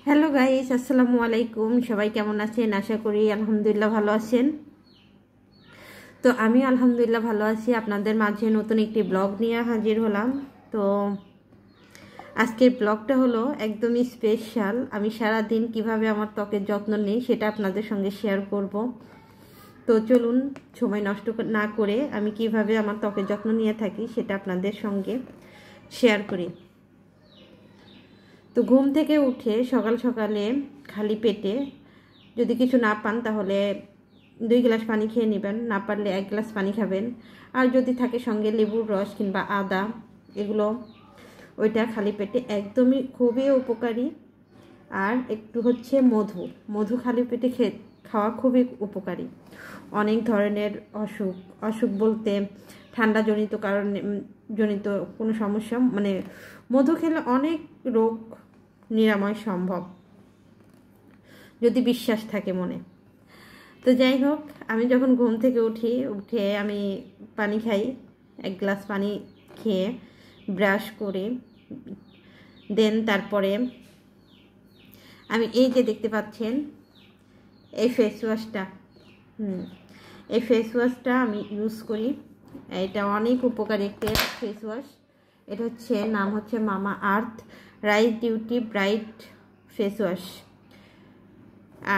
Hello guys, আসসালামু আলাইকুম। সবাই কেমন আছেন? আশা করি আলহামদুলিল্লাহ ভালো আছেন। তো আমি আলহামদুলিল্লাহ ভালো আছি। আপনাদের মাঝে নতুন একটি ব্লগ নিয়ে হাজির হলাম। তো আজকের ব্লগটা হলো একদমই স্পেশাল। আমি সারা দিন কিভাবে আমার ত্বকের যত্ন নিই সেটা আপনাদের সঙ্গে শেয়ার করব। তো চলুন, সময় নষ্ট না করে আমি কিভাবে আমার ত্বকের যত্ন নিয়ে থাকি সেটা আপনাদের সঙ্গে শেয়ার করি। তো ঘুম থেকে উঠে সকাল সকালে খালি পেটে যদি কিছু না পান তাহলে 2 গ্লাস পানি খেয়ে নেবেন, না পারলে 1 গ্লাস পানি খাবেন। আর যদি থাকে সঙ্গে লেবুর রস কিংবা আদা, এগুলো ওইটা খালি পেটে একদমই খুবই উপকারী। আর একটু হচ্ছে মধু, মধু খালি পেটে খাওয়া খুবই উপকারী। অনেক ধরনের অসুখ বলতে ঠান্ডাজনিত কারণে জনিত কোনো সমস্যা, মানে মধু খেলে অনেক রোগ নিরাময় সম্ভব যদি বিশ্বাস থাকে মনে। তো যাই হোক, আমি যখন ঘুম থেকে উঠে আমি পানি খাই। 1 গ্লাস পানি খেয়ে ব্রাশ করে দেন তারপরে আমি এই যে দেখতে পাচ্ছেন এই ফেস ওয়াশটা, এই ফেস ওয়াশটা আমি ইউজ করি। এটা অনেক উপকারী একটা ফেস ওয়াশ। এটা হচ্ছে নাম হচ্ছে Mamaearth rice beauty bright face wash.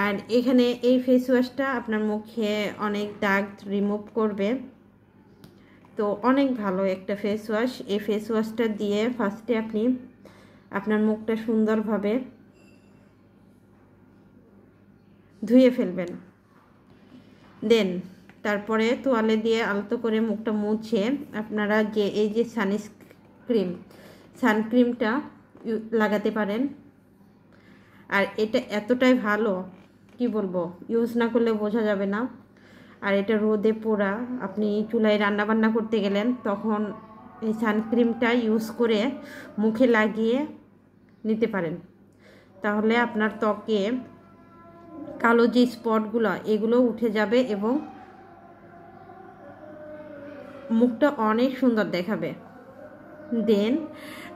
আর এখানে এই ফেস ওয়াশটা আপনার মুখে অনেক দাগ রিমুভ করবে। তো অনেক ভালো একটা ফেস ওয়াশ। এই ফেস ওয়াশটা দিয়ে ফার্স্টে আপনি আপনার মুখটা সুন্দরভাবে ধুয়ে ফেলবেন। দেন তারপরে তোয়ালে দিয়ে আলতো করে মুখটা মুছে আপনারা যে এই যে সানক্রিমটা লাগাতে পারেন। আর এটা এতটাই ভালো, কি বলবো, ইউজ না করলে বোঝা যাবে না। আর এটা রোদে পোড়া, আপনি চুলায় রান্নাবান্না করতে গেলেন তখন এই সানক্রিমটা ইউজ করে মুখে লাগিয়ে নিতে পারেন। তাহলে আপনার ত্বকে কালো যে স্পটগুলো এগুলো উঠে যাবে এবং মুখটা অনেক সুন্দর দেখাবে। দেন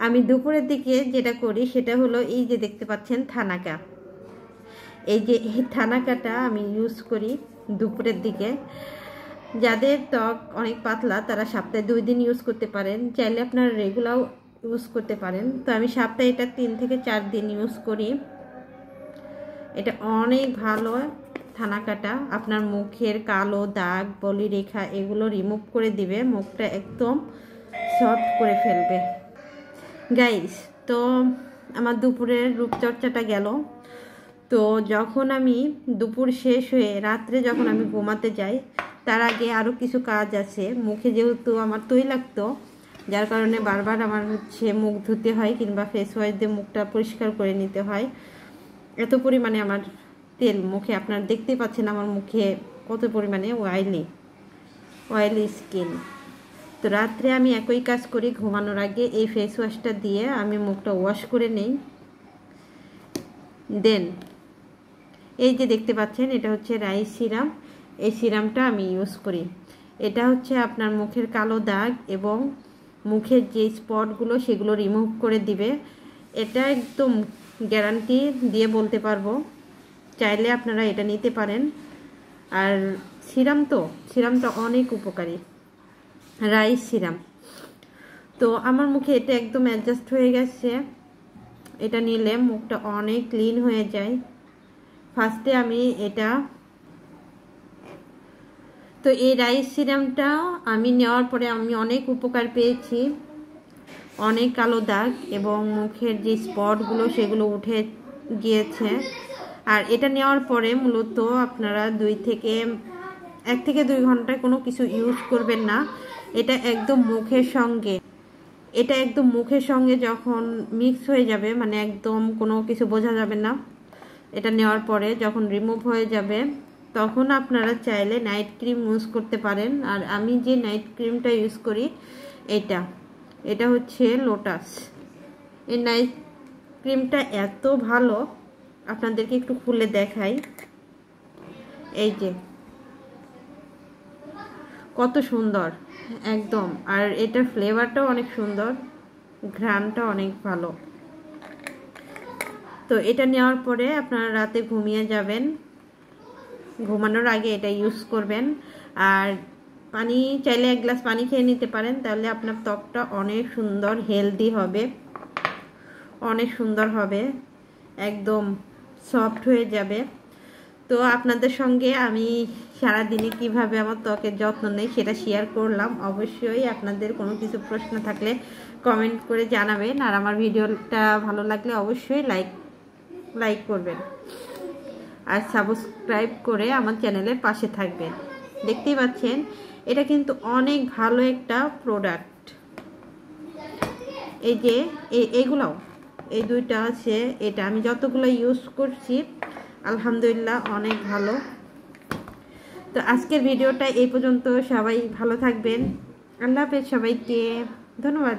আমি দুপুরের দিকে যেটা করি সেটা হলো এই যে দেখতে পাচ্ছেন থানাকা, এই যে থানাকাটা আমি ইউজ করি দুপুরের দিকে। যাদের ত্বক অনেক পাতলা তারা সপ্তাহে 2 দিন ইউজ করতে পারেন, চাইলে আপনারা রেগুলার ইউজ করতে পারেন। তো আমি সপ্তাহে এটা 3 থেকে 4 দিন ইউজ করি। এটা অনেক ভালো থানাকাটা, আপনার মুখের কালো দাগ বলিরেখা এগুলো রিমুভ করে দিবে, মুখটা একদম সফট করে ফেলবে গাইস। তো আমার দুপুরের রূপচর্চাটা গেল। তো যখন আমি দুপুর শেষ হয়ে রাত্রে যখন আমি ঘুমাতে যাই তার আগে আরও কিছু কাজ আছে। মুখে যেহেতু আমার তৈলাক্ত, যার কারণে বারবার আমার হচ্ছে মুখ ধুতে হয় কিংবা ফেস ওয়াশ দিয়ে মুখটা পরিষ্কার করে নিতে হয়। এত পরিমাণে আমার তেল মুখে, আপনারা দেখতেই পাচ্ছেন আমার মুখে কত পরিমাণে অয়েলি স্কিন। তো রাত্রে আমি একই কাজ করি, ঘুমানোর আগে এই ফেস ওয়াশটা দিয়ে আমি মুখটা ওয়াশ করে নেই। দেন এই যে দেখতে পাচ্ছেন এটা হচ্ছে রাইস সিরাম। এই সিরামটা আমি ইউজ করি। এটা হচ্ছে আপনার মুখের কালো দাগ এবং মুখের যে স্পটগুলো সেগুলো রিমুভ করে দিবে। এটা একদম গ্যারান্টি দিয়ে বলতে পারবো, চাইলে আপনারা এটা নিতে পারেন। আর সিরামটা অনেক উপকারী, রাইস সিরাম। তো আমার মুখে এটা একদম অ্যাডজাস্ট হয়ে গেছে। এটা নিলে মুখটা অনেক ক্লিন হয়ে যায়। ফার্স্টে আমি তো এই রাইস সিরামটা আমি নেওয়ার পরে আমি অনেক উপকার পেয়েছি। অনেক কালো দাগ এবং মুখের যে স্পটগুলো সেগুলো উঠে গিয়েছে। আর এটা নেওয়ার পরে মূলত আপনারা 1 থেকে 2 ঘন্টায় কোনো কিছু ইউজ করবেন না। এটা একদম মুখের সঙ্গে যখন মিক্স হয়ে যাবে, মানে একদম কোনো কিছু বোঝা যাবে না। এটা নেওয়ার পরে যখন রিমুভ হয়ে যাবে তখন আপনারা চাইলে নাইট ক্রিম ইউজ করতে পারেন। আর আমি যে নাইট ক্রিমটা ইউজ করি এটা হচ্ছে লোটাস। এই নাইট ক্রিমটা এত ভালো, আপনাদেরকে একটু খুলে দেখাই। এই যে কত সুন্দর একদম, আর এটার ফ্লেভারটাও অনেক সুন্দর, ঘ্রাণটা অনেক ভালো। তো এটা নেওয়ার পরে আপনারা রাতে ঘুমিয়ে যাবেন, ঘুমানোর আগে এটা ইউজ করবেন। আর পানি চাইলে 1 গ্লাস পানি খেয়ে নিতে পারেন, তাহলে আপনার ত্বকটা অনেক সুন্দর হেলদি হবে, অনেক সুন্দর হবে, একদম সফট হয়ে যাবে। তো আপনাদের সঙ্গে আমি সারাদিনে কিভাবে আমার ত্বকের যত্ন নেই সেটা শেয়ার করলাম। অবশ্যই আপনাদের কোনো কিছু প্রশ্ন থাকলে কমেন্ট করে জানাবেন, আর আমার ভিডিওটা ভালো লাগলে অবশ্যই লাইক করবেন আর সাবস্ক্রাইব করে আমার চ্যানেলের পাশে থাকবেন। দেখতেই পাচ্ছেন এটা কিন্তু অনেক ভালো একটা প্রোডাক্ট। এই যে এইগুলাও, এই দুইটা আছে, এটা আমি যতগুলো ইউজ করছি আলহামদুলিল্লাহ অনেক ভালো। তো আজকের ভিডিওটা এই পর্যন্ত, সবাই ভালো থাকবেন। আল্লাহ হাফেজ সবাইকে, ধন্যবাদ।